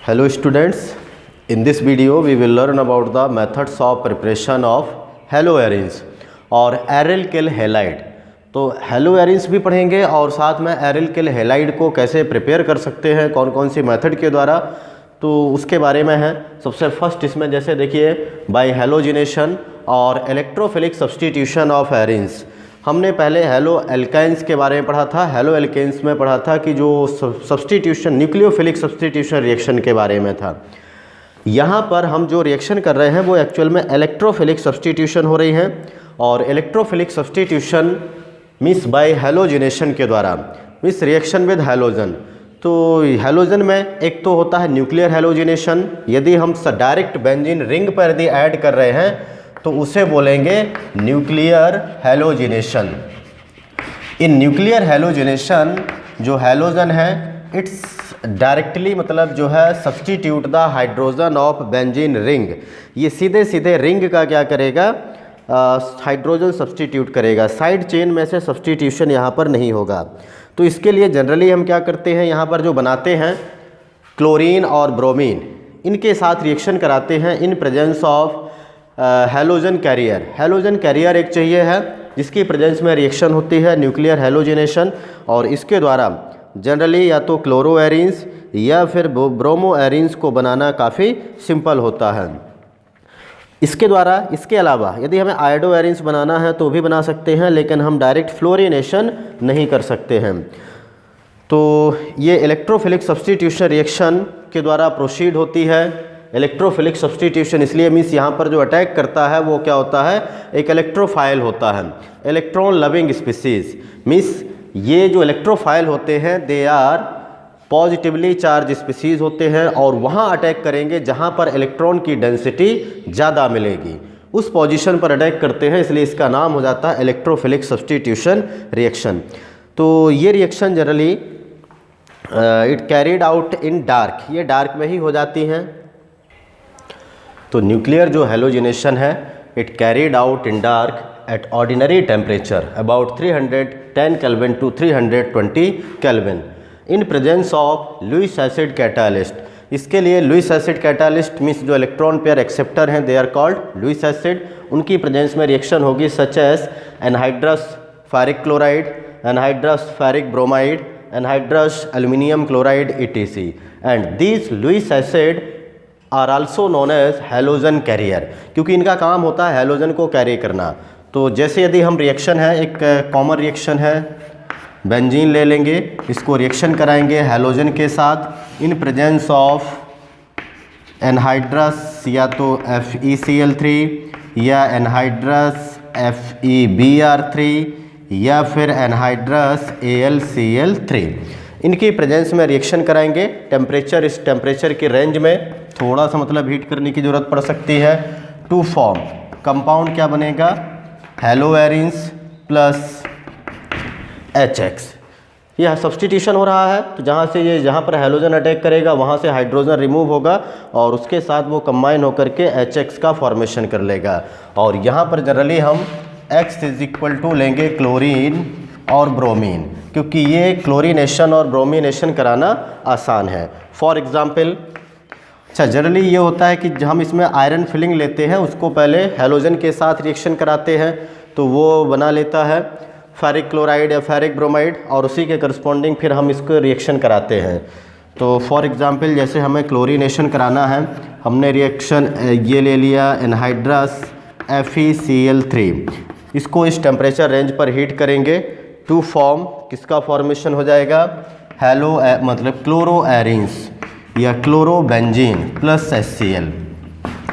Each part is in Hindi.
Hello students, in this video we will learn about the methods of preparation of haloarenes और एरिल हैलाइड। तो हेलोएरिन्स भी पढ़ेंगे और साथ में एरिल हैलाइड को कैसे प्रिपेयर कर सकते हैं, कौन कौन सी मेथड के द्वारा, तो उसके बारे में है। सबसे फर्स्ट इसमें जैसे देखिए बाय हेलोजिनेशन और इलेक्ट्रोफिलिक सब्सटीट्यूशन ऑफ एरिन्स। हमने पहले हेलो एल्काइंस के बारे में पढ़ा था, हेलो एल्केन्स में पढ़ा था कि जो सब्सटीट्यूशन न्यूक्लियोफिलिक सब्सटीट्यूशन रिएक्शन के बारे में था। यहाँ पर हम जो रिएक्शन कर रहे हैं वो एक्चुअल में इलेक्ट्रोफिलिक सब्सटीट्यूशन हो रही है और electrophilic substitution means by halogenation के द्वारा, मीन्स रिएक्शन विद हेलोजन। तो हेलोजन में एक तो होता है न्यूक्लियर हेलोजिनेशन, यदि हम डायरेक्ट बेंजीन रिंग पर यदि ऐड कर रहे हैं तो उसे बोलेंगे nuclear halogenation. In nuclear halogenation जो हेलोजन है इट्स डायरेक्टली मतलब जो है substitute the hydrogen of benzene ring. ये सीधे सीधे रिंग का क्या करेगा, हाइड्रोजन सब्सटीट्यूट करेगा, साइड चेन में से सब्सटीट्यूशन यहाँ पर नहीं होगा। तो इसके लिए जनरली हम क्या करते हैं, यहाँ पर जो बनाते हैं क्लोरीन और ब्रोमीन, इनके साथ रिएक्शन कराते हैं in presence of halogen carrier. Halogen carrier एक चाहिए है जिसकी प्रेजेंस में रिएक्शन होती है न्यूक्लियर हेलोजिनेशन, और इसके द्वारा जनरली या तो क्लोरोएरिन्स या फिर ब्रोमोएरिन्स को बनाना काफ़ी सिंपल होता है। इसके द्वारा इसके अलावा यदि हमें आयोडोएरिन्स बनाना है तो भी बना सकते हैं, लेकिन हम डायरेक्ट फ्लोरिनेशन नहीं कर सकते हैं। तो ये इलेक्ट्रोफिलिक सब्सटीट्यूशन रिएक्शन के द्वारा प्रोसीड होती है। इलेक्ट्रोफिलिक सब्सटीट्यूशन इसलिए मीन्स यहाँ पर जो अटैक करता है वो क्या होता है, एक इलेक्ट्रोफाइल होता है, इलेक्ट्रॉन लविंग स्पीसीज। मीन्स ये जो इलेक्ट्रोफाइल होते हैं they are positively charged species होते हैं और वहाँ अटैक करेंगे जहाँ पर इलेक्ट्रॉन की डेंसिटी ज़्यादा मिलेगी, उस पोजीशन पर अटैक करते हैं, इसलिए इसका नाम हो जाता है इलेक्ट्रोफिलिक सब्सटीट्यूशन रिएक्शन। तो ये reaction generally it carried out in dark, ये डार्क में ही हो जाती हैं। तो न्यूक्लियर जो हेलोजिनेशन है it carried out in dark at ordinary temperature about 310 kelvin to 320 kelvin in presence of Lewis acid catalyst. इसके लिए लुईस एसिड कैटालिस्ट मीन्स जो इलेक्ट्रॉन पेयर एक्सेप्टर हैं they are called Lewis acid, उनकी प्रेजेंस में रिएक्शन होगी such as anhydrous ferric chloride, anhydrous ferric bromide, anhydrous aluminium chloride etc. And these Lewis acid are also known as halogen carrier, क्योंकि इनका काम होता है हेलोजन को कैरी करना। तो जैसे यदि हम रिएक्शन है, एक कॉमन रिएक्शन है, बेंजीन ले लेंगे, इसको रिएक्शन कराएंगे हेलोजन के साथ इन प्रेजेंस ऑफ एनहाइड्रस या तो FeCl3 या एनहाइड्रस FeBr3 या फिर एनहाइड्रस AlCl3। इनकी प्रेजेंस में रिएक्शन कराएंगे। टेम्परेचर, इस टेम्परेचर की रेंज में थोड़ा सा मतलब हीट करने की ज़रूरत पड़ सकती है टू फॉर्म कंपाउंड क्या बनेगा, हेलोएरिन्स प्लस HX। यह सब्सटीट्यूशन हो रहा है, तो जहाँ से ये जहाँ पर हेलोजन अटैक करेगा वहाँ से हाइड्रोजन रिमूव होगा और उसके साथ वो कंबाइन होकर के HX का फॉर्मेशन कर लेगा। और यहाँ पर जनरली हम X इज इक्वल टू लेंगे क्लोरीन और ब्रोमीन, क्योंकि ये क्लोरीनेशन और ब्रोमीनेशन कराना आसान है। फॉर एग्जाम्पल जनरली ये होता है कि हम इसमें आयरन फिलिंग लेते हैं, उसको पहले हेलोजन के साथ रिएक्शन कराते हैं तो वो बना लेता है फेरिक क्लोराइड या फेरिक ब्रोमाइड, और उसी के करस्पॉन्डिंग फिर हम इसको रिएक्शन कराते हैं। तो फॉर एग्जांपल जैसे हमें क्लोरीनेशन कराना है, हमने रिएक्शन ये ले लिया एनहाइड्रस FeCl3, इसको इस टेम्परेचर रेंज पर हीट करेंगे टू फॉर्म, किसका फॉर्मेशन हो जाएगा, हेलो मतलब क्लोरोएरिन्स या क्लोरोबेंजीन प्लस HCl।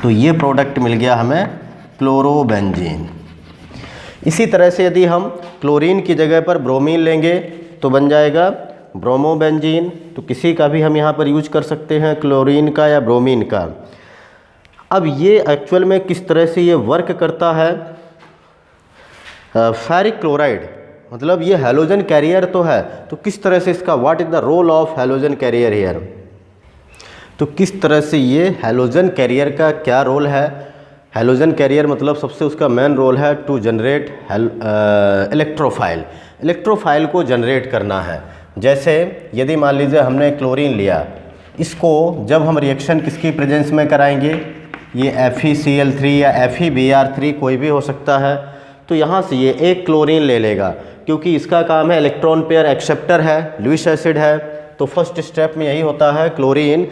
तो ये प्रोडक्ट मिल गया हमें क्लोरोबेंजीन। इसी तरह से यदि हम क्लोरीन की जगह पर ब्रोमीन लेंगे तो बन जाएगा ब्रोमोबेंजीन। तो किसी का भी हम यहाँ पर यूज कर सकते हैं, क्लोरीन का या ब्रोमीन का। अब ये एक्चुअल में किस तरह से ये वर्क करता है, फेरिक क्लोराइड मतलब ये हेलोजन कैरियर तो है, तो किस तरह से इसका what is the role of halogen carrier here, तो किस तरह से ये हेलोजन कैरियर का क्या रोल है। हेलोजन कैरियर मतलब सबसे उसका मेन रोल है टू जनरेट इलेक्ट्रोफाइल, इलेक्ट्रोफाइल को जनरेट करना है। जैसे यदि मान लीजिए हमने क्लोरीन लिया इसको जब हम रिएक्शन किसकी प्रेजेंस में कराएंगे, ये FeCl3 या FeBr3 कोई भी हो सकता है, तो यहाँ से ये एक क्लोरीन ले लेगा, क्योंकि इसका काम है इलेक्ट्रॉन पेयर एक्सेप्टर है, लुईस एसिड है। तो फर्स्ट स्टेप में यही होता है, क्लोरीन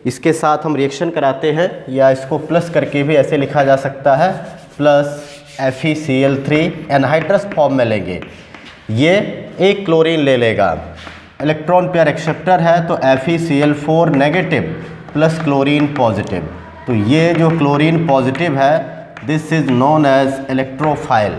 इसके साथ हम रिएक्शन कराते हैं, या इसको प्लस करके भी ऐसे लिखा जा सकता है, प्लस FeCl3 एनहाइड्रस फॉर्म में लेंगे। ये एक क्लोरीन ले लेगा, इलेक्ट्रॉन पेयर एक्सेप्टर है, तो FeCl4 negative plus chlorine positive. तो ये जो क्लोरीन पॉजिटिव है, this is known as electrophile,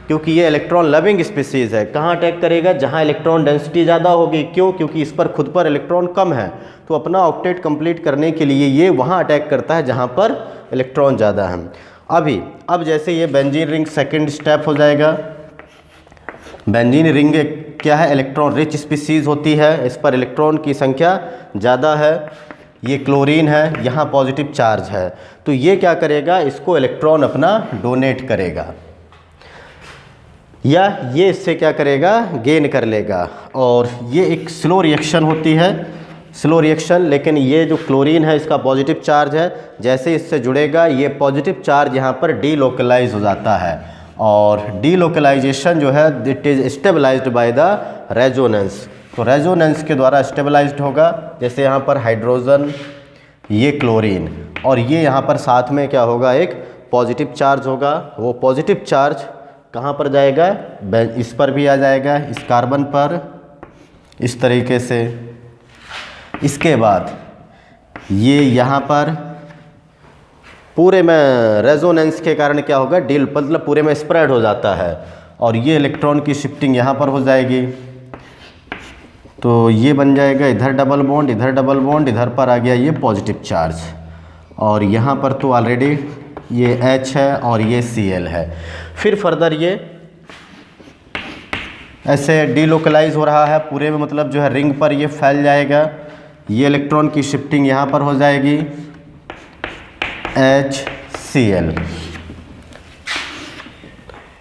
क्योंकि ये इलेक्ट्रॉन लविंग स्पीसीज़ है। कहाँ अटैक करेगा, जहाँ इलेक्ट्रॉन डेंसिटी ज़्यादा होगी। क्यों, क्योंकि इस पर खुद पर इलेक्ट्रॉन कम है, तो अपना ऑक्टेट कंप्लीट करने के लिए ये वहाँ अटैक करता है जहाँ पर इलेक्ट्रॉन ज़्यादा है। अब जैसे ये बेंजीन रिंग सेकेंड स्टेप हो जाएगा। बेंजीन रिंग क्या है, इलेक्ट्रॉन रिच स्पीसीज़ होती है, इस पर इलेक्ट्रॉन की संख्या ज़्यादा है। ये क्लोरीन है, यहाँ पॉजिटिव चार्ज है, तो ये क्या करेगा, इसको इलेक्ट्रॉन अपना डोनेट करेगा, या ये इससे क्या करेगा, गेन कर लेगा। और ये एक स्लो रिएक्शन होती है, स्लो रिएक्शन। लेकिन ये जो क्लोरीन है, इसका पॉजिटिव चार्ज है, जैसे इससे जुड़ेगा ये पॉजिटिव चार्ज यहाँ पर डीलोकलाइज हो जाता है, और डीलोकलाइजेशन जो है it is stabilised by the resonance. तो रेजोनेंस के द्वारा स्टेबलाइज्ड होगा। जैसे यहाँ पर हाइड्रोजन, ये क्लोरीन, और ये यहाँ पर साथ में क्या होगा, एक पॉजिटिव चार्ज होगा। वो पॉजिटिव चार्ज कहाँ पर जाएगा, इस पर भी आ जाएगा, इस कार्बन पर, इस तरीके से। इसके बाद ये यहाँ पर पूरे में रेजोनेंस के कारण क्या होगा, मतलब पूरे में स्प्रेड हो जाता है, और ये इलेक्ट्रॉन की शिफ्टिंग यहाँ पर हो जाएगी। तो ये बन जाएगा इधर डबल बॉन्ड, इधर डबल बॉन्ड, इधर पर आ गया ये पॉजिटिव चार्ज, और यहाँ पर तो ऑलरेडी ये H है और ये Cl है। फिर फर्दर ये ऐसे डीलोकलाइज हो रहा है पूरे में, मतलब जो है रिंग पर ये फैल जाएगा। ये इलेक्ट्रॉन की शिफ्टिंग यहाँ पर हो जाएगी, HCl।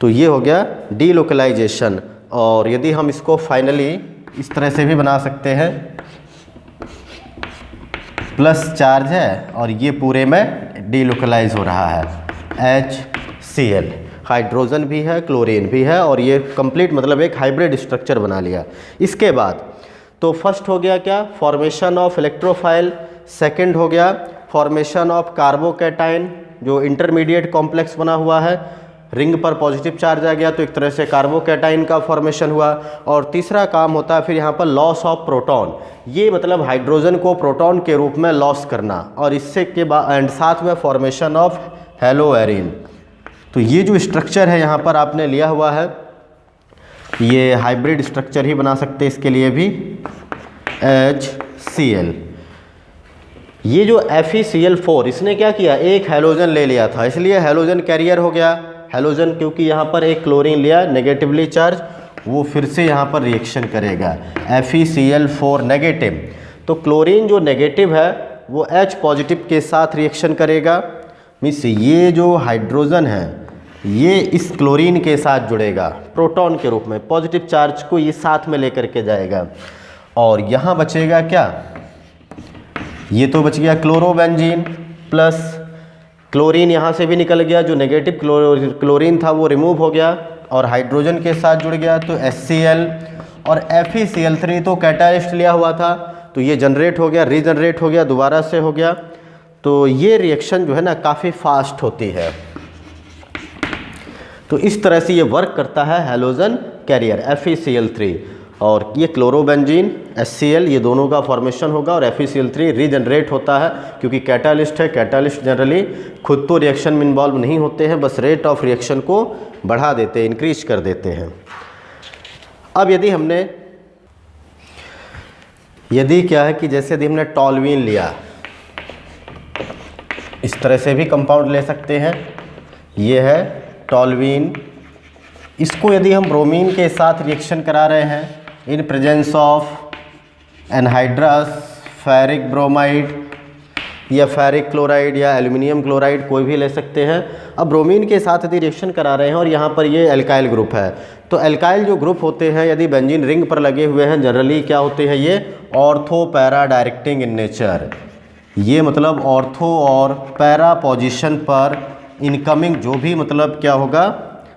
तो ये हो गया डीलोकलाइजेशन। और यदि हम इसको फाइनली इस तरह से भी बना सकते हैं, प्लस चार्ज है और ये पूरे में डीलोकलाइज हो रहा है, HCl। हाइड्रोजन भी है, क्लोरीन भी है, और ये कंप्लीट मतलब एक हाइब्रिड स्ट्रक्चर बना लिया। इसके बाद तो फर्स्ट हो गया क्या, फॉर्मेशन ऑफ इलेक्ट्रोफाइल। सेकंड हो गया फॉर्मेशन ऑफ कार्बोकैटाइन, जो इंटरमीडिएट कॉम्प्लेक्स बना हुआ है, रिंग पर पॉजिटिव चार्ज आ गया तो एक तरह से कार्बोकैटाइन का फॉर्मेशन हुआ। और तीसरा काम होता है फिर यहाँ पर लॉस ऑफ प्रोटॉन, ये मतलब हाइड्रोजन को प्रोटॉन के रूप में लॉस करना, और इससे के बाद एंड साथ में फॉर्मेशन ऑफ हेलोएरिन। तो ये जो स्ट्रक्चर है यहाँ पर आपने लिया हुआ है, ये हाइब्रिड स्ट्रक्चर ही बना सकते हैं इसके लिए भी, HCl। ये जो FeCl4 इसने क्या किया, एक हैलोजन ले लिया था, इसलिए हैलोजन कैरियर हो गया। हैलोजन क्योंकि यहाँ पर एक क्लोरीन लिया नेगेटिवली चार्ज, वो फिर से यहाँ पर रिएक्शन करेगा, FeCl4 नेगेटिव। तो क्लोरीन जो नेगेटिव है वो H पॉजिटिव के साथ रिएक्शन करेगा, मीन्स ये जो हाइड्रोजन है ये इस क्लोरीन के साथ जुड़ेगा प्रोटॉन के रूप में, पॉजिटिव चार्ज को ये साथ में लेकर के जाएगा। और यहाँ बचेगा क्या, ये तो बच गया क्लोरोबेंजीन, प्लस क्लोरीन यहाँ से भी निकल गया, जो नेगेटिव क्लोरीन था वो रिमूव हो गया और हाइड्रोजन के साथ जुड़ गया, तो HCl। और FeCl3 तो कैटालिस्ट लिया हुआ था, तो ये जनरेट हो गया, रीजनरेट हो गया, दोबारा से हो गया। तो ये रिएक्शन जो है ना काफ़ी फास्ट होती है। तो इस तरह से ये वर्क करता है हैलोजन कैरियर FeCl3। और ये क्लोरोबेंजीन HCl, ये दोनों का फॉर्मेशन होगा, और FeCl3 रीजनरेट होता है क्योंकि कैटालिस्ट है। कैटालिस्ट जनरली खुद तो रिएक्शन में इन्वॉल्व नहीं होते हैं, बस रेट ऑफ रिएक्शन को बढ़ा देते हैं, इंक्रीज कर देते हैं। अब यदि क्या है कि जैसे यदि हमने टॉल्यूइन लिया, इस तरह से भी कंपाउंड ले सकते हैं, ये है टॉल्यूइन। इसको यदि हम ब्रोमीन के साथ रिएक्शन करा रहे हैं in presence of anhydrous, ferric bromide या फेरिक क्लोराइड या एल्युमिनियम क्लोराइड, कोई भी ले सकते हैं। अब ब्रोमीन के साथ यदि रिएक्शन करा रहे हैं और यहाँ पर ये एल्काइल ग्रुप है, तो एल्काइल जो ग्रुप होते हैं यदि बेंजीन रिंग पर लगे हुए हैं जनरली क्या होते हैं, ये ऑर्थो पैरा डायरेक्टिंग इन नेचर। ये मतलब ऑर्थो और पैरा पोजीशन पर इनकमिंग जो भी मतलब क्या होगा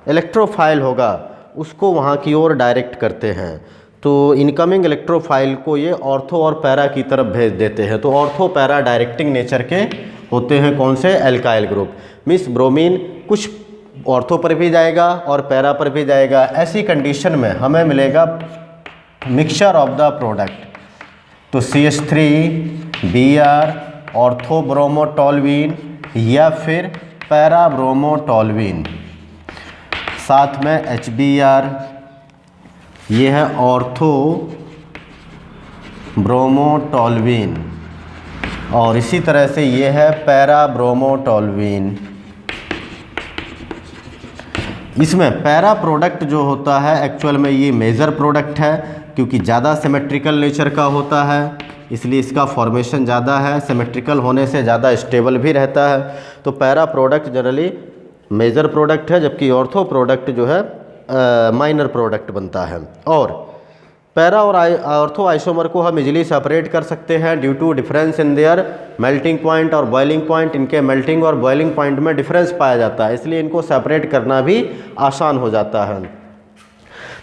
इलेक्ट्रोफाइल होगा उसको वहाँ की ओर डायरेक्ट करते हैं। तो इनकमिंग इलेक्ट्रोफाइल को ये ऑर्थो और पैरा की तरफ भेज देते हैं। तो ऑर्थो पैरा डायरेक्टिंग नेचर के होते हैं कौन से, एल्काइल ग्रुप। मीन्स ब्रोमीन कुछ ऑर्थो पर भी जाएगा और पैरा पर भी जाएगा। ऐसी कंडीशन में हमें मिलेगा मिक्सचर ऑफ द प्रोडक्ट। तो CH3 Br ऑर्थो ब्रोमोटोल्यूइन या फिर पैरा ब्रोमोटोल्यूइन, साथ में HBr ये है ऑर्थो ब्रोमोटोल्यूइन और इसी तरह से ये है पैरा ब्रोमोटोल्यूइन। इसमें पैरा प्रोडक्ट जो होता है एक्चुअल में ये मेजर प्रोडक्ट है क्योंकि ज़्यादा सिमेट्रिकल नेचर का होता है, इसलिए इसका फॉर्मेशन ज़्यादा है। सिमेट्रिकल होने से ज़्यादा स्टेबल भी रहता है। तो para product generally major product है, जबकि ऑर्थो प्रोडक्ट जो है माइनर प्रोडक्ट बनता है। और पैरा और ऑर्थो आइसोमर को हम इजीली सेपरेट कर सकते हैं due to difference in their melting point और बॉइलिंग पॉइंट। इनके मेल्टिंग और बॉइलिंग पॉइंट में डिफरेंस पाया जाता है, इसलिए इनको सेपरेट करना भी आसान हो जाता है।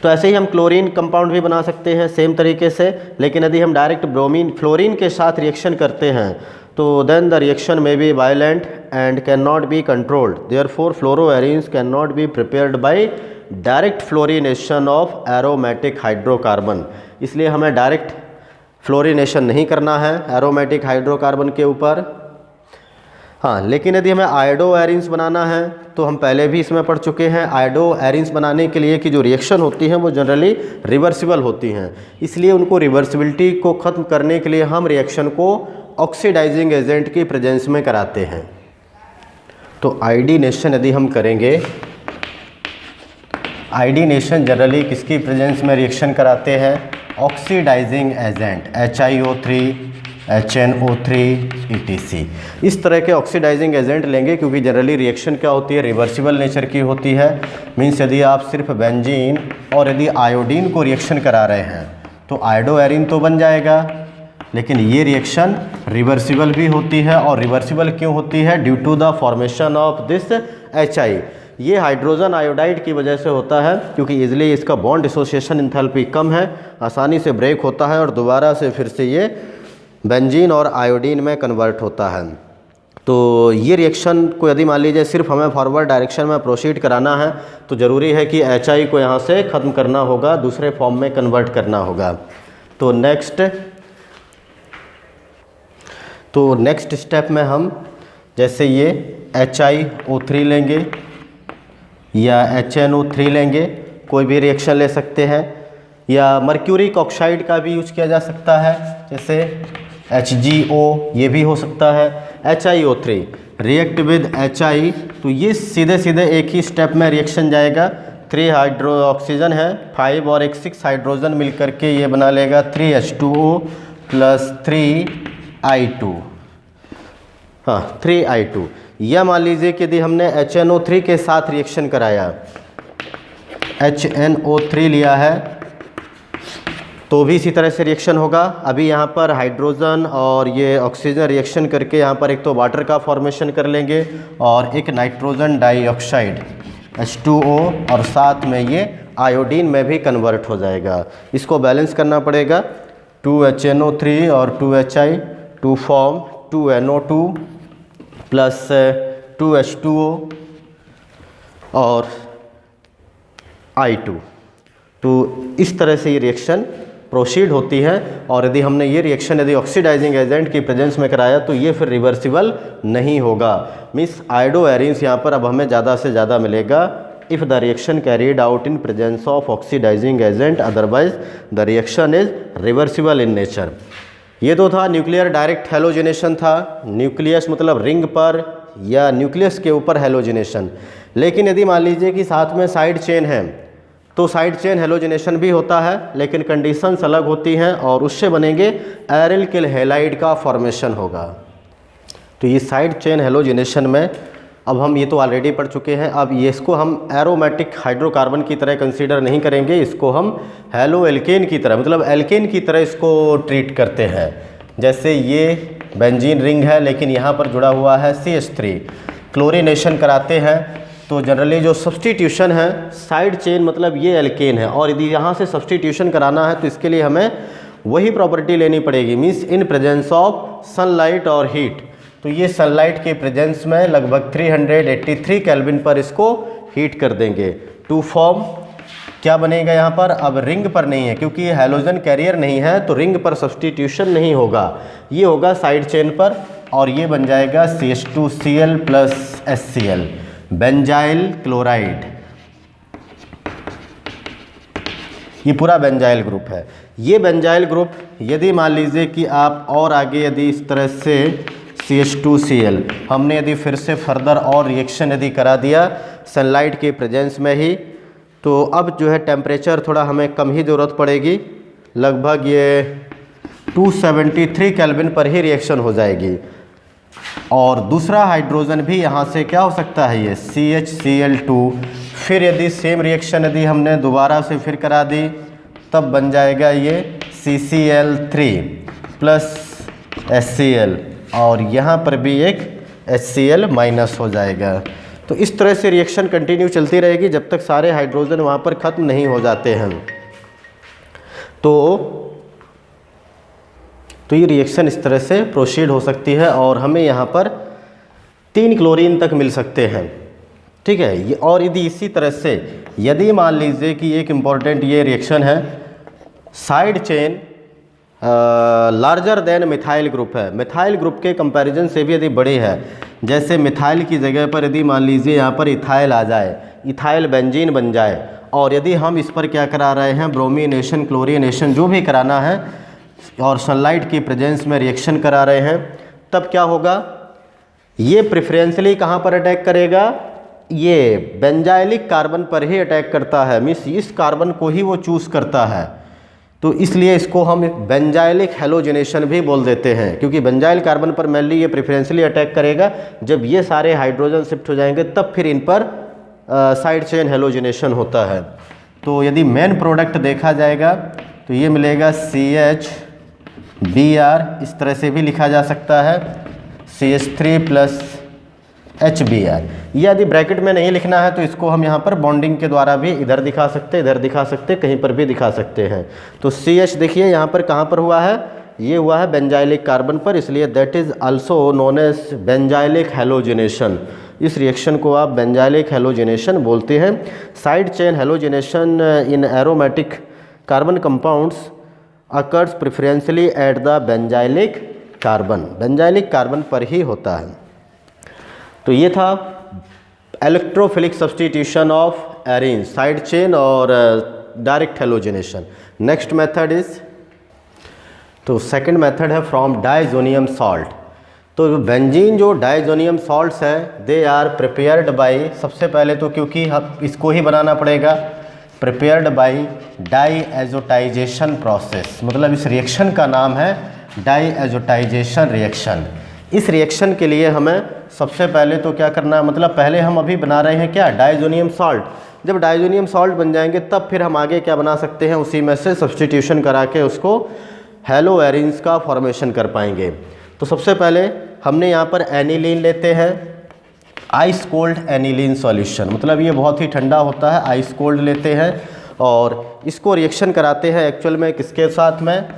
तो ऐसे ही हम क्लोरीन कंपाउंड भी बना सकते हैं सेम तरीके से, लेकिन यदि हम डायरेक्ट ब्रोमीन फ्लोरीन के साथ रिएक्शन करते हैं तो then the reaction may be violent and can not be controlled. Therefore fluoroarenes can not be prepared by direct fluorination of aromatic hydrocarbon. इसलिए हमें डायरेक्ट फ्लोरिनेशन नहीं करना है एरोमेटिक हाइड्रोकार्बन के ऊपर। हाँ, लेकिन यदि हमें आयोडो एरिन्स बनाना है तो हम पहले भी इसमें पढ़ चुके हैं। आयोडो एरिन्स बनाने के लिए की जो रिएक्शन होती हैं वो जनरली रिवर्सिबल होती हैं, इसलिए उनको रिवर्सिबिलिटी को ख़त्म करने के लिए हम रिएक्शन को ऑक्सीडाइजिंग एजेंट की प्रेजेंस में कराते हैं। तो आयोडीनेशन यदि हम करेंगे, आयोडीनेशन जनरली किसकी प्रेजेंस में रिएक्शन कराते हैं, oxidising agent HiO3 HNO3 ETC। इस तरह के ऑक्सीडाइजिंग एजेंट लेंगे क्योंकि जनरली रिएक्शन क्या होती है, रिवर्सिबल नेचर की होती है। मीन्स यदि आप सिर्फ बेंजीन और यदि आयोडीन को रिएक्शन करा रहे हैं तो आयोडो एरिन तो बन जाएगा, लेकिन ये रिएक्शन रिवर्सिबल भी होती है। और रिवर्सिबल क्यों होती है, due to the formation of this HI। ये हाइड्रोजन आयोडाइड की वजह से होता है क्योंकि इजीली इसका बॉन्ड एसोसिएशन एंथैल्पी कम है, आसानी से ब्रेक होता है और दोबारा से फिर से ये बेंजीन और आयोडीन में कन्वर्ट होता है। तो ये रिएक्शन को यदि मान लीजिए सिर्फ हमें फॉरवर्ड डायरेक्शन में प्रोसीड कराना है तो ज़रूरी है कि HI को यहाँ से ख़त्म करना होगा, दूसरे फॉर्म में कन्वर्ट करना होगा। तो नेक्स्ट स्टेप में हम जैसे ये HiO3 लेंगे या HNO3 लेंगे, कोई भी रिएक्शन ले सकते हैं, या मर्क्यूरिक ऑक्साइड का भी यूज किया जा सकता है जैसे HgO, ये भी हो सकता है। HiO3 रिएक्ट विद HI, तो ये सीधे सीधे एक ही स्टेप में रिएक्शन जाएगा। 3 हाइड्रो ऑक्सीजन है, 5 और एक 6 हाइड्रोजन मिल करके ये बना लेगा 3H2O प्लस 3I2। हाँ, 3I2। या मान लीजिए कि यदि हमने HNO3 के साथ रिएक्शन कराया, HNO3 लिया है तो भी इसी तरह से रिएक्शन होगा। अभी यहाँ पर हाइड्रोजन और ये ऑक्सीजन रिएक्शन करके यहाँ पर एक तो वाटर का फॉर्मेशन कर लेंगे और एक नाइट्रोजन डाइऑक्साइड H2O और साथ में ये आयोडीन में भी कन्वर्ट हो जाएगा। इसको बैलेंस करना पड़ेगा, 2HNO3 और 2HI to form 2NO2 plus 2H2O और I2। तो इस तरह से ये रिएक्शन प्रोसीड होती है। और यदि हमने ये रिएक्शन यदि ऑक्सीडाइजिंग एजेंट की प्रेजेंस में कराया तो ये फिर रिवर्सिबल नहीं होगा। मीन्स आयोडो एरिन्स यहाँ पर अब हमें ज़्यादा से ज़्यादा मिलेगा if the reaction carried out in presence of oxidising agent, otherwise the reaction is reversible in nature. ये तो था न्यूक्लियर डायरेक्ट हेलोजिनेशन था, न्यूक्लियस मतलब रिंग पर या न्यूक्लियस के ऊपर हेलोजिनेशन। लेकिन यदि मान लीजिए कि साथ में साइड चेन है तो साइड चेन हेलोजिनेशन भी होता है, लेकिन कंडीशंस अलग होती हैं और उससे बनेंगे एरिल किल हैलाइड का फॉर्मेशन होगा। तो ये साइड चेन हेलोजिनेशन में अब हम ये तो ऑलरेडी पढ़ चुके हैं। अब ये इसको हम एरोमेटिक हाइड्रोकार्बन की तरह कंसीडर नहीं करेंगे, इसको हम हेलो एल्केन की तरह, मतलब एल्केन की तरह इसको ट्रीट करते हैं। जैसे ये बेंजीन रिंग है लेकिन यहाँ पर जुड़ा हुआ है CH3, क्लोरीनेशन कराते हैं तो जनरली जो सब्सटीट्यूशन है साइड चेन, मतलब ये एल्केन है, और यदि यहाँ से सब्सटीट्यूशन कराना है तो इसके लिए हमें वही प्रॉपर्टी लेनी पड़ेगी, means in presence of sunlight और हीट। तो ये सनलाइट के प्रेजेंस में लगभग 383 केल्विन पर इसको हीट कर देंगे टू फॉर्म क्या बनेगा यहाँ पर। अब रिंग पर नहीं है क्योंकि ये हैलोजन कैरियर नहीं है, तो रिंग पर सब्सटीट्यूशन नहीं होगा, ये होगा साइड चेन पर, और ये बन जाएगा CH2Cl plus HCl, benzyl chloride. ये पूरा बेंजाइल ग्रुप है। ये बेंजाइल ग्रुप यदि मान लीजिए कि आप और आगे यदि इस तरह से CH2Cl हमने यदि फिर से फर्दर और रिएक्शन यदि करा दिया सनलाइट के प्रेजेंस में ही, तो अब जो है टेम्परेचर थोड़ा हमें कम ही ज़रूरत पड़ेगी, लगभग ये 273 केल्विन पर ही रिएक्शन हो जाएगी। और दूसरा हाइड्रोजन भी यहाँ से क्या हो सकता है, ये CHCl2, फिर यदि सेम रिएक्शन यदि हमने दोबारा से फिर करा दी तब बन जाएगा ये CCl3 प्लस HCl, और यहाँ पर भी एक HCl माइनस हो जाएगा। तो इस तरह से रिएक्शन कंटिन्यू चलती रहेगी जब तक सारे हाइड्रोजन वहाँ पर ख़त्म नहीं हो जाते हैं। तो ये रिएक्शन इस तरह से प्रोसीड हो सकती है और हमें यहाँ पर 3 क्लोरीन तक मिल सकते हैं, ठीक है ये। और यदि इसी तरह से यदि मान लीजिए कि एक इम्पॉर्टेंट ये रिएक्शन है, side chain larger than methyl group है, मिथाइल ग्रुप के कंपैरिजन से भी यदि बड़ी है, जैसे मिथाइल की जगह पर यदि मान लीजिए यहाँ पर इथाइल आ जाए, इथाइल बेंजीन बन जाए, और यदि हम इस पर क्या करा रहे हैं, ब्रोमीनेशन क्लोरीनेशन जो भी कराना है, और सनलाइट की प्रेजेंस में रिएक्शन करा रहे हैं, तब क्या होगा, ये प्रेफरेंशली कहाँ पर अटैक करेगा, ये बेंजाइलिक कार्बन पर ही अटैक करता है, मीन्स इस कार्बन को ही वो चूज़ करता है। तो इसलिए इसको हम बेंजाइलिक हेलोजिनेशन भी बोल देते हैं, क्योंकि बेंजाइल कार्बन पर मेनली ये प्रेफरेंशली अटैक करेगा। जब ये सारे हाइड्रोजन शिफ्ट हो जाएंगे तब फिर इन पर साइड चेन हेलोजिनेशन होता है। तो यदि मेन प्रोडक्ट देखा जाएगा तो ये मिलेगा CHBr, इस तरह से भी लिखा जा सकता है CH3 प्लस HBr। यदि ब्रैकेट में नहीं लिखना है तो इसको हम यहाँ पर बॉन्डिंग के द्वारा भी इधर दिखा सकते, इधर दिखा सकते, कहीं पर भी दिखा सकते हैं। तो CH देखिए यहाँ पर कहाँ पर हुआ है, ये हुआ है बेंजाइलिक कार्बन पर, इसलिए that is also known as benzylic halogenation. इस रिएक्शन को आप बेंजाइलिक हेलोजिनेशन बोलते हैं। Side chain halogenation in aromatic carbon compounds occurs preferentially at the benzylic carbon, benzylic carbon पर ही होता है। तो ये था electrophilic substitution of arene, side chain और direct halogenation. Next method is, तो सेकंड मेथड है फ्रॉम डाइजोनियम सॉल्ट। तो बेंजीन जो डाइजोनियम सॉल्ट्स है दे आर प्रिपेयर्ड बाय, सबसे पहले तो क्योंकि इसको ही बनाना पड़ेगा, प्रिपेयर्ड बाय डाईएजोटाइजेशन प्रोसेस, मतलब इस रिएक्शन का नाम है डाईएजोटाइजेशन रिएक्शन। इस रिएक्शन के लिए हमें सबसे पहले तो क्या करना है, मतलब पहले हम अभी बना रहे हैं क्या, डाइजोनियम सॉल्ट। जब डाइजोनियम सॉल्ट बन जाएंगे तब फिर हम आगे क्या बना सकते हैं, उसी में से सब्सटीट्यूशन करा के उसको हेलो एरीन्स का फॉर्मेशन कर पाएंगे। तो सबसे पहले हमने यहाँ पर एनिलीन लेते हैं, आइस कोल्ड एनिलीन सॉल्यूशन, मतलब ये बहुत ही ठंडा होता है, आइस कोल्ड लेते हैं और इसको रिएक्शन कराते हैं एक्चुअल में किसके साथ में,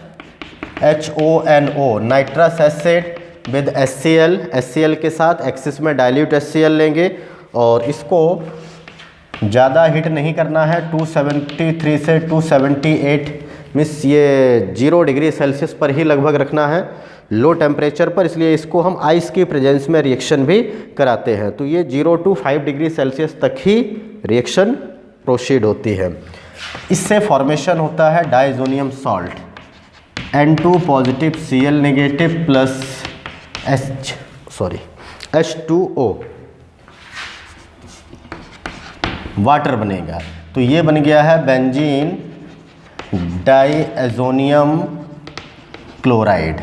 HONO nitrous acid with HCl, HCl के साथ एक्सिस में डाइल्यूट HCl लेंगे और इसको ज़्यादा हीट नहीं करना है, 273 से 278 मीन्स ये 0 डिग्री सेल्सियस पर ही लगभग रखना है, लो टेम्परेचर पर, इसलिए इसको हम आइस की प्रेजेंस में रिएक्शन भी कराते हैं। तो ये 0 to 5 डिग्री सेल्सियस तक ही रिएक्शन प्रोसीड होती है। इससे फॉर्मेशन होता है diazonium salt, N2 positive Cl negative plus H2O water बनेगा। तो ये बन गया है benzene diazonium chloride,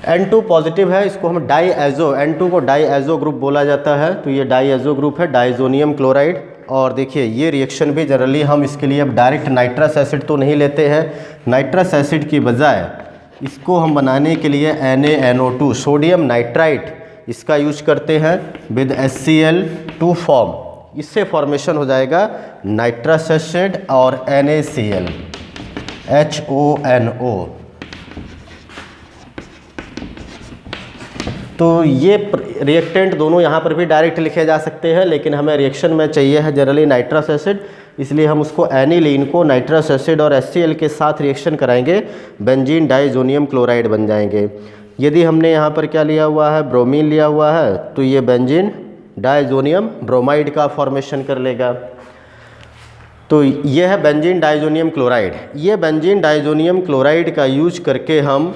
N2 positive है, इसको हम डाईएजो, N2 को डाईएजो ग्रुप बोला जाता है, तो ये डाईएजो ग्रुप है, डाइजोनियम क्लोराइड। और देखिए ये रिएक्शन भी जनरली हम इसके लिए अब डायरेक्ट नाइट्रस एसिड तो नहीं लेते हैं, नाइट्रस एसिड की बजाय इसको हम बनाने के लिए NaNO2 सोडियम नाइट्राइट इसका यूज करते हैं विद HCl2 फॉर्म। इससे फॉर्मेशन हो जाएगा नाइट्रस एसिड और NaCl HONO। तो ये रिएक्टेंट दोनों यहाँ पर भी डायरेक्ट लिखे जा सकते हैं, लेकिन हमें रिएक्शन में चाहिए है जनरली नाइट्रस एसिड, इसलिए हम उसको एनिलीन को नाइट्रस एसिड और HCl के साथ रिएक्शन कराएंगे, बेंजीन डाइजोनियम क्लोराइड बन जाएंगे। यदि हमने यहाँ पर क्या लिया हुआ है, ब्रोमीन लिया हुआ है, तो ये बेंजीन डाइजोनियम ब्रोमाइड का फॉर्मेशन कर लेगा। तो ये है बेंजीन डाइजोनियम क्लोराइड। ये बेंजीन डाइजोनियम क्लोराइड का यूज करके हम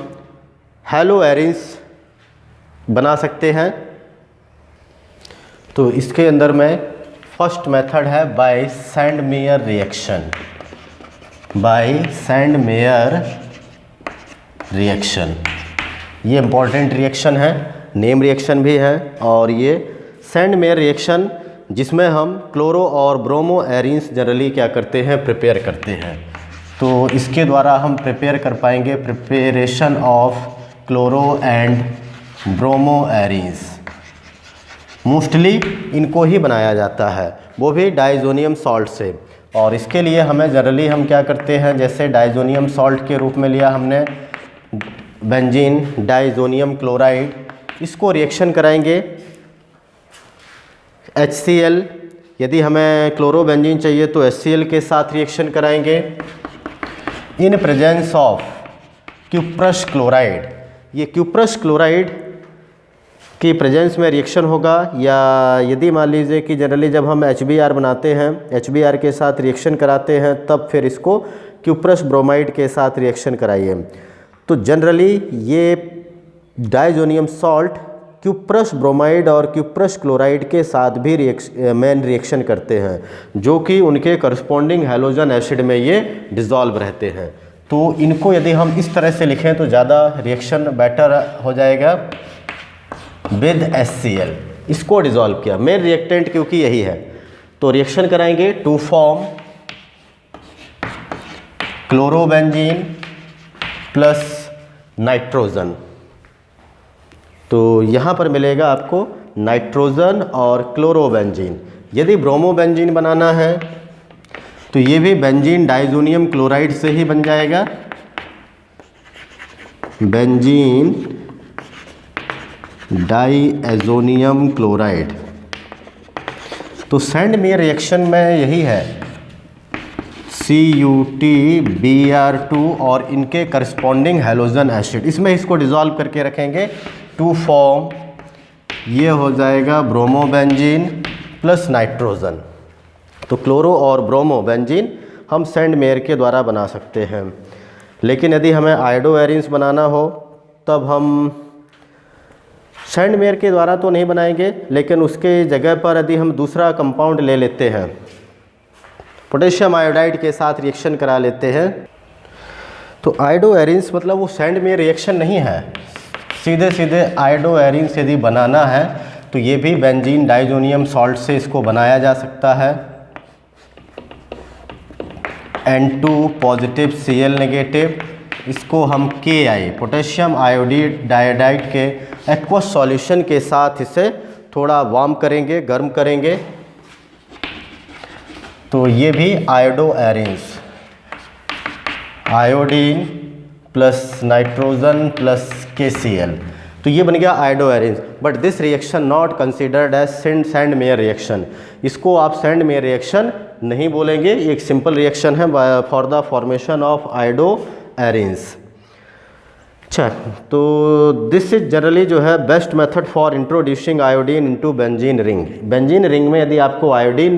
हैलोएरिन्स बना सकते हैं। तो इसके अंदर में फर्स्ट मेथड है by Sandmeyer reaction, by Sandmeyer reaction. ये इम्पॉर्टेंट रिएक्शन है, नेम रिएक्शन भी है, और ये सैंडमेयर रिएक्शन जिसमें हम क्लोरो और ब्रोमो एरिन्स जनरली क्या करते हैं, प्रिपेयर करते हैं। तो इसके द्वारा हम प्रिपेयर कर पाएंगे preparation of chloro and bromo arenes. Mostly इनको ही बनाया जाता है, वो भी डाइजोनियम सॉल्ट से। और इसके लिए हमें जनरली हम क्या करते हैं, जैसे डाइजोनियम सॉल्ट के रूप में लिया हमने बेंजीन डाइजोनियम क्लोराइड, इसको रिएक्शन कराएंगे HCl। यदि हमें क्लोरोबेंजीन चाहिए तो HCl के साथ रिएक्शन कराएंगे इन प्रेजेंस ऑफ क्यूप्रस क्लोराइड। ये क्यूप्रस क्लोराइड की प्रेजेंस में रिएक्शन होगा, या यदि मान लीजिए कि जनरली जब हम HBr बनाते हैं, HBr के साथ रिएक्शन कराते हैं, तब फिर इसको क्यूप्रस ब्रोमाइड के साथ रिएक्शन कराइए। तो जनरली ये डाइजोनियम सॉल्ट क्यूप्रस ब्रोमाइड और क्यूप्रस क्लोराइड के साथ भी मेन रिएक्शन करते हैं, जो कि उनके करस्पॉन्डिंग हैलोजन एसिड में ये डिज़ोल्व रहते हैं। तो इनको यदि हम इस तरह से लिखें तो ज़्यादा रिएक्शन बेटर हो जाएगा विद HCl। इसको डिज़ोल्व किया, मेन रिएक्टेंट क्योंकि यही है। तो रिएक्शन कराएंगे to form chlorobenzene plus nitrogen. तो यहाँ पर मिलेगा आपको नाइट्रोजन और क्लोरोबेंजीन। यदि ब्रोमोबेंजीन बनाना है तो ये भी बेंजीन डाइजोनियम क्लोराइड से ही बन जाएगा, बेंजीन डाइएजोनियम क्लोराइड। तो सैंडमेयर रिएक्शन में यही है CuTBr2 और इनके करस्पॉन्डिंग हैलोजन एसिड, इसमें इसको डिज़ोल्व करके रखेंगे टू फॉर्म, ये हो जाएगा ब्रोमोबेंजीन प्लस नाइट्रोजन। तो क्लोरो और ब्रोमो बेंजीन हम सैंडमेयर के द्वारा बना सकते हैं। लेकिन यदि हमें आयोडो एरिन्स बनाना हो तब हम सैंडमेयर के द्वारा तो नहीं बनाएंगे, लेकिन उसके जगह पर यदि हम दूसरा कंपाउंड ले लेते हैं, पोटेशियम आयोडाइड के साथ रिएक्शन करा लेते हैं, तो आयोडो एरिन्स मतलब वो सैंडमेयर रिएक्शन नहीं है, सीधे सीधे आयोडो एरिन्स यदि बनाना है तो ये भी बेंजीन डाइजोनियम सॉल्ट से इसको बनाया जा सकता है। N2 पॉजिटिव Cl नेगेटिव, इसको हम Ki पोटेशियम आयोडाइड के एक्वस सॉल्यूशन के साथ इसे थोड़ा वार्म करेंगे, गर्म करेंगे। तो ये भी iodo arenes, iodine plus nitrogen plus KCl, तो ये बन गया iodo arenes. But this reaction not considered as Sandmeyer reaction. इसको आप सैंडमेयर रिएक्शन नहीं बोलेंगे, ये एक सिंपल रिएक्शन है for the formation of iodo arenes. अच्छा, तो दिस इज जनरली जो है best method for introducing iodine into benzene ring. Benzene ring में यदि आपको आयोडीन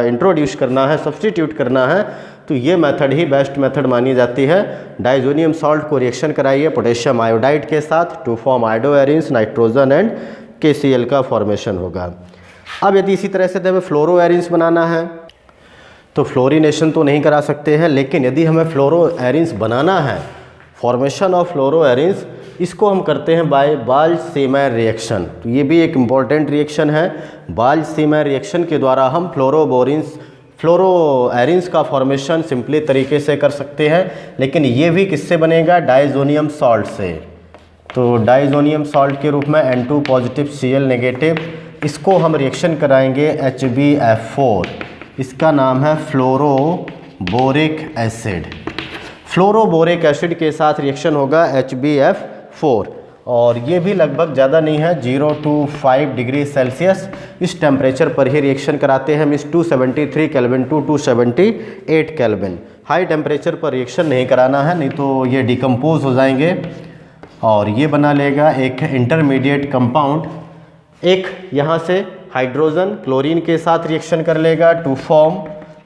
इंट्रोड्यूस करना है, सब्सटीट्यूट करना है, तो ये मेथड ही बेस्ट मेथड मानी जाती है। डाइजोनियम सॉल्ट को रिएक्शन कराइए पोटेशियम आयोडाइड के साथ to form iodo arenes, nitrogen and KCl का फॉर्मेशन होगा। अब यदि इसी तरह से हमें फ्लोरो एरिन्स बनाना है तो फ्लोरिनेशन तो नहीं करा सकते हैं, लेकिन यदि हमें फ्लोरो एरिन्स बनाना है, फॉर्मेशन ऑफ फ्लोरो एरिन्स, इसको हम करते हैं बाय बाल्ज-सेमैयर रिएक्शन। तो ये भी एक इम्पॉर्टेंट रिएक्शन है। बाल्ज-सेमैयर रिएक्शन के द्वारा हम फ्लोरोएरिन्स का फॉर्मेशन सिंपली तरीके से कर सकते हैं, लेकिन ये भी किससे बनेगा? डाइजोनियम सॉल्ट से। तो डाइजोनियम सॉल्ट के रूप में N2 पॉजिटिव Cl नेगेटिव, इसको हम रिएक्शन कराएंगे HbF4। इसका नाम है फ्लोरोबोरिक एसिड। फ्लोरोबोरिक एसिड के साथ रिएक्शन होगा HbF4, और ये भी लगभग ज़्यादा नहीं है, 0 to 5 डिग्री सेल्सियस इस टेम्परेचर पर ही रिएक्शन कराते हैं हम इस 273 kelvin to 278 kelvin. High temperature पर रिएक्शन नहीं कराना है, नहीं तो ये डिकम्पोज हो जाएंगे और ये बना लेगा एक इंटरमीडिएट कंपाउंड। एक यहाँ से हाइड्रोजन क्लोरीन के साथ रिएक्शन कर लेगा टू फॉर्म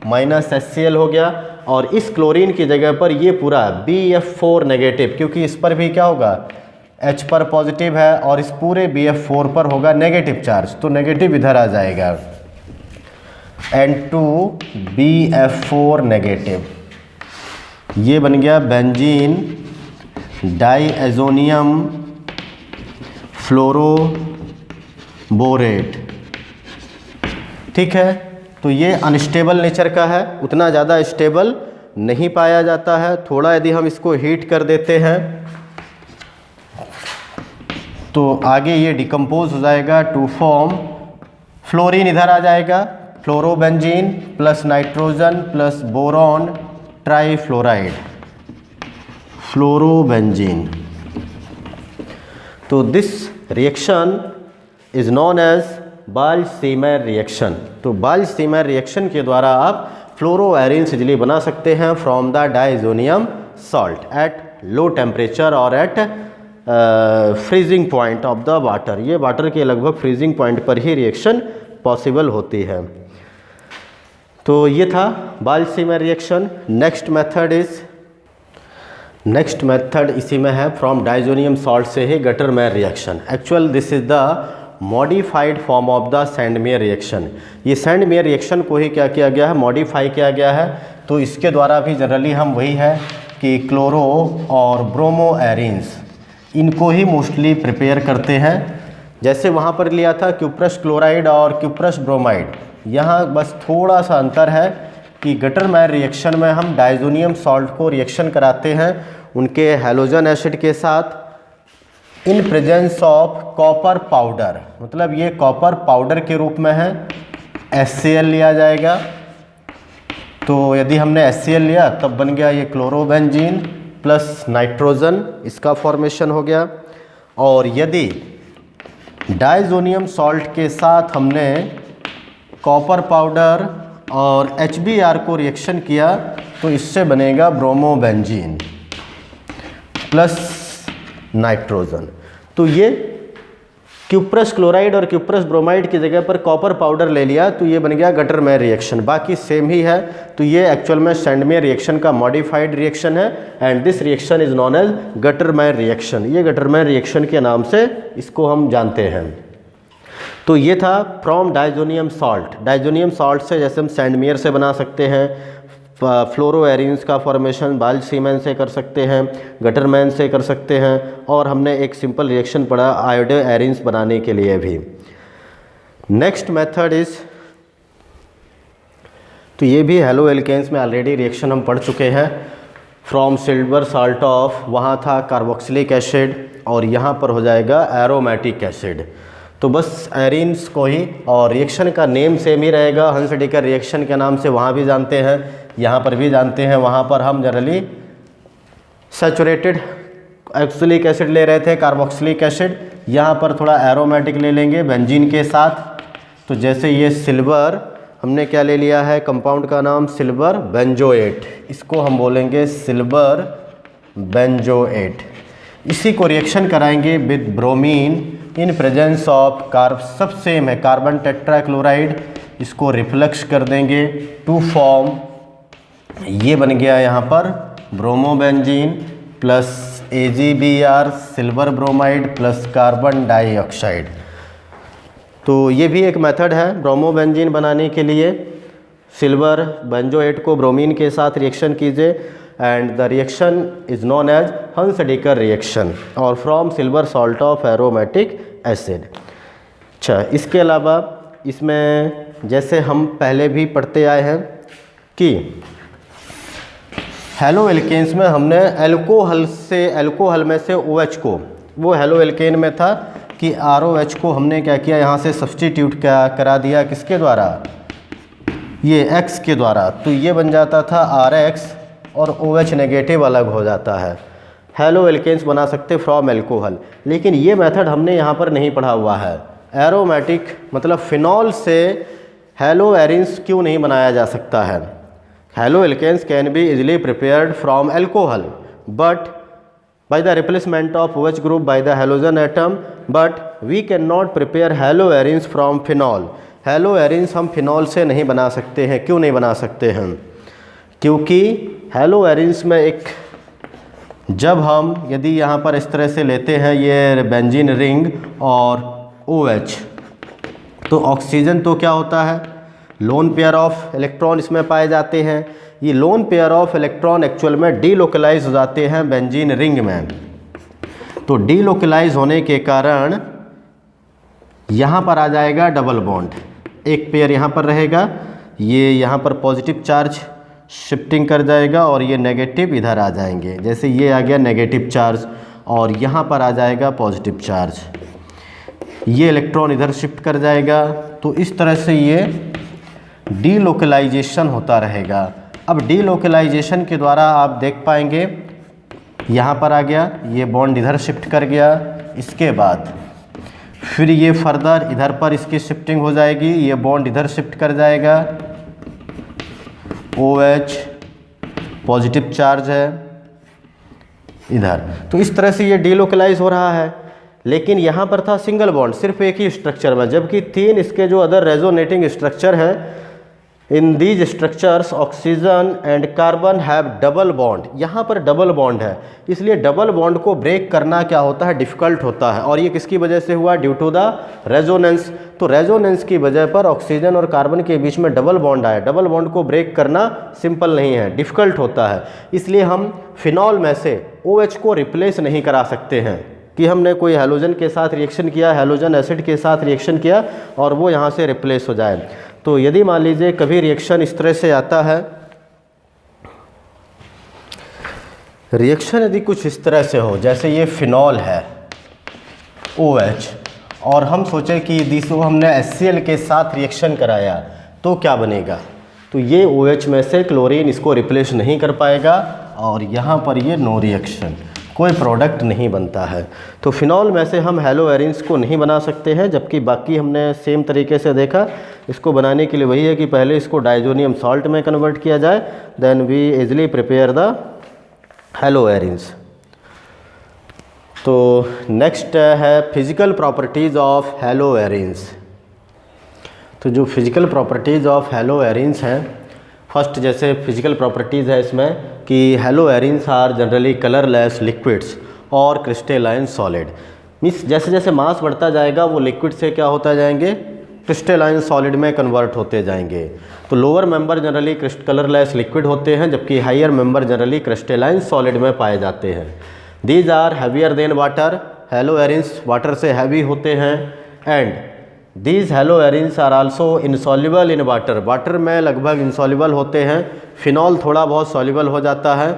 -HCl हो गया, और इस क्लोरीन की जगह पर ये पूरा BF4 नेगेटिव, क्योंकि इस पर भी क्या होगा? H पर पॉजिटिव है और इस पूरे BF4 पर होगा नेगेटिव चार्ज, तो नेगेटिव इधर आ जाएगा, N2BF4 नेगेटिव। ये बन गया बेंजीन डाईएजोनियम फ्लोरोबोरेट। ठीक है, तो ये अनस्टेबल नेचर का है, उतना ज़्यादा स्टेबल नहीं पाया जाता है। थोड़ा यदि हम इसको हीट कर देते हैं तो आगे ये डिकम्पोज हो जाएगा टू फॉर्म, फ्लोरीन इधर आ जाएगा, fluorobenzene plus nitrogen plus boron trifluoride, fluorobenzene. तो this reaction is known as Balz Schiemann reaction. तो बाल्ज-सेमैयर रिएक्शन के द्वारा आप फ्लोरोएरिन्स इजीली बना सकते हैं from the diazonium salt at low temperature और at freezing point of the water. ये वाटर के लगभग फ्रीजिंग पॉइंट पर ही रिएक्शन पॉसिबल होती है। तो ये था बाल्ज-सेमैयर रिएक्शन। नेक्स्ट मेथड इसी में है, फ्रॉम डाइजोनियम सॉल्ट से ही Gattermann reaction. Actual this is the modified form of the Sandmeyer reaction. ये सैंडमेयर रिएक्शन को ही क्या किया गया है? मॉडिफाई किया गया है। तो इसके द्वारा भी जनरली हम वही है कि क्लोरो और ब्रोमोएरिन्स, इनको ही मोस्टली प्रिपेयर करते हैं। जैसे वहाँ पर लिया था क्यूप्रस क्लोराइड और क्यूप्रस ब्रोमाइड, यहाँ बस थोड़ा सा अंतर है कि गटरमेयर रिएक्शन में हम डाइजोनियम सॉल्ट को रिएक्शन कराते हैं उनके हैलोजन एसिड के साथ इन प्रेजेंस ऑफ कॉपर पाउडर, मतलब ये कॉपर पाउडर के रूप में है, HCl लिया जाएगा। तो यदि हमने HCl लिया तब बन गया ये क्लोरोबेंजीन प्लस नाइट्रोजन, इसका फॉर्मेशन हो गया। और यदि डाइजोनियम सॉल्ट के साथ हमने कॉपर पाउडर और HBr को रिएक्शन किया तो इससे बनेगा ब्रोमोबेंजीन प्लस नाइट्रोजन। तो ये क्यूप्रस क्लोराइड और क्यूप्रस ब्रोमाइड की जगह पर कॉपर पाउडर ले लिया तो ये बन गया गटरमेयर रिएक्शन, बाकी सेम ही है। तो ये एक्चुअल में सैंडमेयर रिएक्शन का मॉडिफाइड रिएक्शन है and this reaction is known as Gattermann reaction. ये गटरमेयर रिएक्शन के नाम से इसको हम जानते हैं। तो ये था from diazonium salt. Diazonium salt से जैसे हम सैंडमेयर से बना सकते हैं, फ्लोरोएरिन्स का फॉर्मेशन बाल्ज-सेमैयर से कर सकते हैं, गटरमैन से कर सकते हैं, और हमने एक सिंपल रिएक्शन पढ़ा आयोडोएरिन्स बनाने के लिए भी। नेक्स्ट मेथड इज, तो ये भी हेलो एल्केन्स में ऑलरेडी रिएक्शन हम पढ़ चुके हैं। फ्रॉम सिल्वर साल्ट ऑफ, वहाँ था कार्बोक्सिलिक एसिड और यहाँ पर हो जाएगा एरोमेटिक एसिड। तो बस एरिन्स को ही, और रिएक्शन का नेम सेम ही रहेगा, हंस-डेकर रिएक्शन के नाम से वहाँ भी जानते हैं, यहाँ पर भी जानते हैं। वहाँ पर हम जनरली सैचुरेटेड ऑक्सैलिक एसिड ले रहे थे, कार्बोक्सिलिक एसिड, यहाँ पर थोड़ा एरोमेटिक ले लेंगे बेंजीन के साथ। तो जैसे ये सिल्वर, हमने क्या ले लिया है कंपाउंड का नाम सिल्वर बेंजोएट, इसको हम बोलेंगे सिल्वर बेंजोएट। इसी को रिएक्शन कराएंगे with bromine in presence of सब सेम है कार्बन टेट्राक्लोराइड, इसको रिफ्लक्स कर देंगे टू फॉर्म, ये बन गया यहाँ पर bromobenzene plus AgBr silver bromide plus carbon dioxide. तो ये भी एक मेथड है ब्रोमोबेंजीन बनाने के लिए। सिल्वर बेंजोएट को ब्रोमीन के साथ रिएक्शन कीजिए and the reaction is known as Hunsdiecker reaction और from silver salt of aromatic acid. अच्छा, इसके अलावा इसमें जैसे हम पहले भी पढ़ते आए हैं कि हेलो एल्केन्स में हमने एल्कोहल में से OH को, वो हेलो एल्केन में था कि ROH को हमने क्या किया, यहाँ से सब्सटीट्यूट करा दिया किसके द्वारा, ये X के द्वारा, तो ये बन जाता था RX और OH नेगेटिव अलग हो जाता है। हेलो एल्केन्स बना सकते फ्रॉम एल्कोहल, लेकिन ये मेथड हमने यहाँ पर नहीं पढ़ा हुआ है। एरोमेटिक मतलब फिनॉल से हेलो एरिन्स क्यों नहीं बनाया जा सकता है। Halo alkanes can be easily prepared from alcohol but by the replacement of OH group by the halogen atom, but we cannot prepare haloarenes from phenol। हेलोएरिन्स हम फिनॉल से नहीं बना सकते हैं। क्यों नहीं बना सकते हैं? क्योंकि हेलोएरिन्स में एक, जब हम यदि यहाँ पर इस तरह से लेते हैं ये बेंजीन रिंग और OH, तो ऑक्सीजन तो क्या होता है, लोन पेयर ऑफ इलेक्ट्रॉन इसमें पाए जाते हैं। ये lone pair of electron actual में डीलोकलाइज हो जाते हैं बेंजीन रिंग में। तो डीलोकलाइज होने के कारण यहाँ पर आ जाएगा डबल बॉन्ड, एक पेयर यहाँ पर रहेगा, ये यहाँ पर पॉजिटिव चार्ज शिफ्टिंग कर जाएगा और ये नेगेटिव इधर आ जाएंगे। जैसे ये आ गया नेगेटिव चार्ज और यहाँ पर आ जाएगा पॉजिटिव चार्ज, ये इलेक्ट्रॉन इधर शिफ्ट कर जाएगा। तो इस तरह से ये डीलोकलाइजेशन होता रहेगा। अब डीलोकलाइजेशन के द्वारा आप देख पाएंगे यहाँ पर आ गया, ये बॉन्ड इधर शिफ्ट कर गया, इसके बाद फिर ये फर्दर इधर पर इसकी शिफ्टिंग हो जाएगी, ये बॉन्ड इधर शिफ्ट कर जाएगा, OH पॉजिटिव चार्ज है इधर। तो इस तरह से ये डीलोकलाइज हो रहा है। लेकिन यहाँ पर था सिंगल बॉन्ड, सिर्फ एक ही स्ट्रक्चर में, जबकि 3 इसके जो अदर रेजोनेटिंग स्ट्रक्चर हैं, in these structures oxygen and carbon have double bond. यहाँ पर डबल बॉन्ड है, इसलिए डबल बॉन्ड को ब्रेक करना क्या होता है, डिफ़िकल्ट होता है। और ये किसकी वजह से हुआ, ड्यू टू द रेजोनेंस। तो रेजोनेंस की वजह पर ऑक्सीजन और कार्बन के बीच में डबल बॉन्ड आया। डबल बॉन्ड को ब्रेक करना सिंपल नहीं है, डिफ़िकल्ट होता है। इसलिए हम फिनॉल में से OH को रिप्लेस नहीं करा सकते हैं कि हमने कोई हैलोजन के साथ रिएक्शन किया, हैलोजन एसिड के साथ रिएक्शन किया और वो यहाँ से रिप्लेस हो जाए। तो यदि मान लीजिए कभी रिएक्शन इस तरह से आता है, रिएक्शन यदि कुछ इस तरह से हो, जैसे ये फिनॉल है OH और हम सोचें कि यदि इसको हमने HCl के साथ रिएक्शन कराया तो क्या बनेगा, तो ये OH में से क्लोरीन इसको रिप्लेस नहीं कर पाएगा और यहाँ पर ये नो रिएक्शन, कोई प्रोडक्ट नहीं बनता है। तो फिनॉल में से हम हेलोएरिन्स को नहीं बना सकते हैं, जबकि बाकी हमने सेम तरीके से देखा। इसको बनाने के लिए वही है कि पहले इसको डाइजोनियम सॉल्ट में कन्वर्ट किया जाए, then we easily prepare the haloarenes. तो नेक्स्ट है फिजिकल प्रॉपर्टीज़ ऑफ हेलोएरिन्स। तो जो फिजिकल प्रॉपर्टीज़ ऑफ हेलोएरिन्स हैं, फर्स्ट जैसे फिजिकल प्रॉपर्टीज़ है इसमें कि haloarenes are generally colourless liquids और क्रिस्टलाइन सॉलिड। मीन्स जैसे जैसे मास बढ़ता जाएगा वो लिक्विड से क्या होता जाएंगे, क्रिस्टलाइन सॉलिड में कन्वर्ट होते जाएंगे। तो lower member generally colourless liquid होते हैं, जबकि higher member generally crystalline solid में पाए जाते हैं। These are heavier than water. Haloarenes water से हैवी होते हैं। And these haloarenes are also insoluble in water. Water में लगभग इनसॉल्युबल होते हैं। फिनॉल थोड़ा बहुत सॉल्युबल हो जाता है,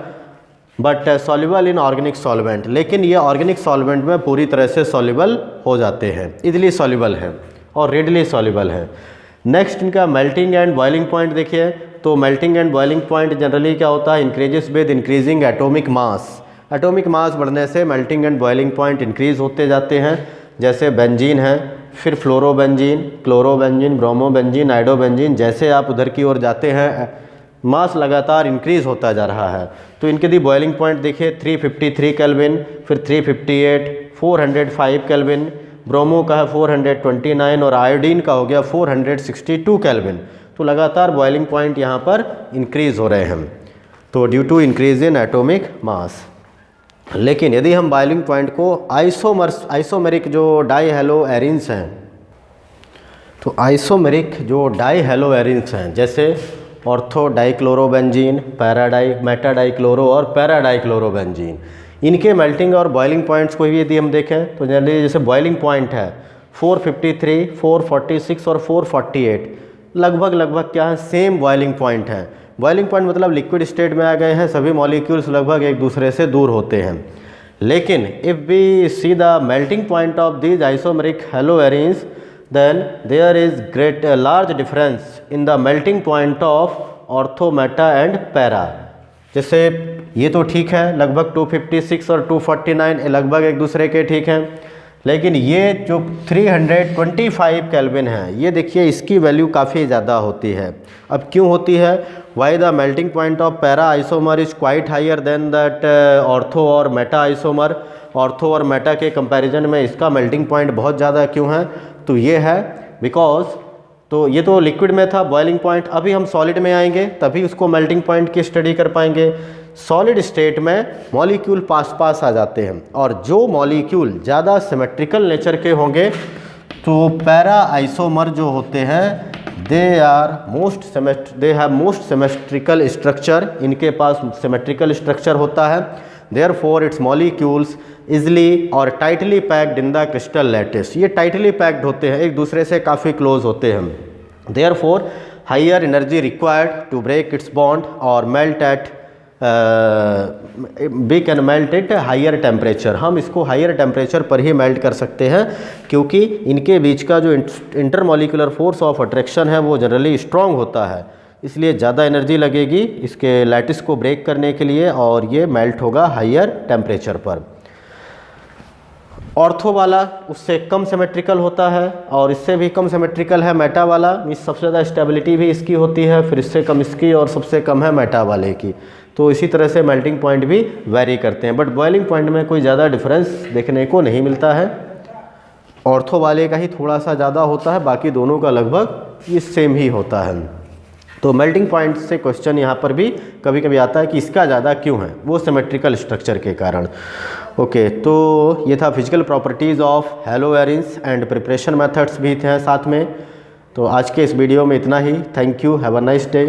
but soluble in organic solvent. लेकिन ये ऑर्गेनिक सॉल्वेंट में पूरी तरह से सॉल्युबल हो जाते हैं, इजीली सॉल्युबल है और रेडली सॉल्युबल है। नेक्स्ट इनका मेल्टिंग एंड बॉइलिंग पॉइंट देखिए। तो melting and boiling point generally क्या होता है, increases with increasing atomic mass. Atomic mass बढ़ने से melting and boiling point increase होते जाते हैं। जैसे बेंजीन है, फिर फ्लोरोबेंजीन, क्लोरोबेंजीन, ब्रोमोबेंजीन, आइडोबेंजीन, जैसे आप उधर की ओर जाते हैं मास लगातार इंक्रीज़ होता जा रहा है। तो इनके दी बॉइलिंग पॉइंट देखिए 353 केल्विन, फिर 358, 405 केल्विन, ब्रोमो का है 429 और आयोडीन का हो गया 462 केल्विन। तो लगातार बॉइलिंग पॉइंट यहाँ पर इंक्रीज़ हो रहे हैं, तो due to increase in atomic mass. लेकिन यदि हम बॉइलिंग पॉइंट को आइसोमेरिक जो डाई हेलोएरिन्स हैं, तो आइसोमेरिक जो डाई हेलोएरिन्स हैं जैसे ऑर्थो डाइक्लोरोबेंजीन, मेटा डाइक्लोरो और पैरा डाइक्लोरोबेंजीन, इनके मेल्टिंग और बॉइलिंग पॉइंट्स को भी यदि हम देखें तो जनरली जैसे बॉइलिंग पॉइंट है 453, 446 और 448, लगभग क्या है, सेम बॉइलिंग पॉइंट है। बॉइलिंग पॉइंट मतलब लिक्विड स्टेट में आ गए हैं, सभी मॉलिक्यूल्स लगभग एक दूसरे से दूर होते हैं। लेकिन if we see the melting point of these isomeric haloarenes then there is large difference in the melting point of ortho, Meta and para. जैसे ये तो ठीक है, लगभग 256 और 249 लगभग एक दूसरे के ठीक हैं, लेकिन ये जो 325 केल्विन है, ये देखिए इसकी वैल्यू काफ़ी ज़्यादा होती है। अब क्यों होती है? Why the melting point of para isomer is quite higher than that ortho और मेटा आइसोमर। ऑर्थो और मेटा के कंपैरिजन में इसका मेल्टिंग पॉइंट बहुत ज़्यादा क्यों है? तो ये है बिकॉज, तो ये तो लिक्विड में था बॉइलिंग पॉइंट, अभी हम सॉलिड में आएंगे तभी उसको मेल्टिंग पॉइंट की स्टडी कर पाएंगे। सॉलिड स्टेट में मॉलिक्यूल पास आ जाते हैं, और जो मॉलिक्यूल ज़्यादा सिमेट्रिकल नेचर के होंगे तो पैरा आइसोमर जो होते हैं they have most symmetrical structure, इनके पास सिमेट्रिकल स्ट्रक्चर होता है। देयरफॉर इट्स मॉलिक्यूल्स इजली और tightly packed in the crystal lattice, ये टाइटली पैक्ड होते हैं, एक दूसरे से काफ़ी क्लोज होते हैं। Therefore higher energy required to break its bond और melt at we can melt it higher temperature, हम इसको हायर टेम्परेचर पर ही मेल्ट कर सकते हैं, क्योंकि इनके बीच का जो इंटरमॉलिकुलर फोर्स ऑफ अट्रैक्शन है वो जनरली स्ट्रॉन्ग होता है, इसलिए ज़्यादा एनर्जी लगेगी इसके लैटिस को ब्रेक करने के लिए, और ये मेल्ट होगा हायर टेम्परेचर पर। ऑर्थो वाला उससे कम सिमेट्रिकल होता है, और इससे भी कम सिमेट्रिकल है मेटा वाला, मीन्स सबसे ज़्यादा स्टेबिलिटी भी इसकी होती है, फिर इससे कम इसकी, और सबसे कम है मेटा वाले की। तो इसी तरह से मेल्टिंग पॉइंट भी वेरी करते हैं, बट बॉइलिंग पॉइंट में कोई ज़्यादा डिफरेंस देखने को नहीं मिलता है। ऑर्थो वाले का ही थोड़ा सा ज़्यादा होता है, बाकी दोनों का लगभग ये सेम ही होता है। तो मेल्टिंग पॉइंट से क्वेश्चन यहाँ पर भी कभी कभी आता है कि इसका ज़्यादा क्यों है, वो सिमेट्रिकल स्ट्रक्चर के कारण। ओके, तो ये था physical properties of haloarenes and preparation methods भी थे साथ में। तो आज के इस वीडियो में इतना ही। Thank you, have a nice day.